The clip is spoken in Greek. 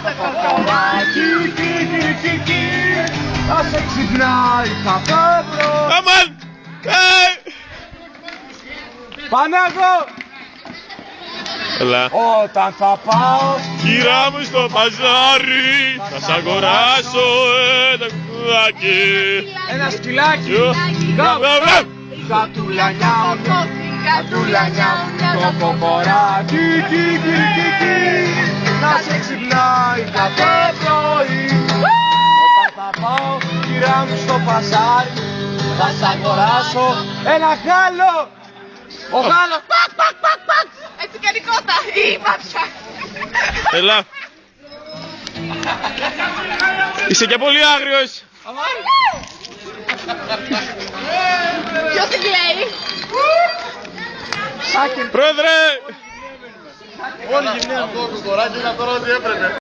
το κοκοράκι, θα σε ξυπνάει κάθε πρωί. Αμάν! Πανάγο! Έλα. Όταν θα πάω Κυρά μου στο παζάρι, θα σ' αγοράσω ένα κουδάκι. ένα σκυλάκι, κατουλανιά μου, κατουλανιά μου, το κοκοράκι, να σε ξυπνάει κάθε πρωί. Όταν θα πάω, κυρά μου, στο παζάρι, θα σ' αγοράσω ένα γάλο. Ο γάλος, πακ, πακ, πακ, πακ. Έτσι κάνει κότα, η μάψα. Έλα. Είσαι και πολύ άγριος. Ποιος την κλαίει? Πρόεδρε. Όλοι γυμνοί αυτό το κοράκι, να τώρα ό,τι έπρεπε.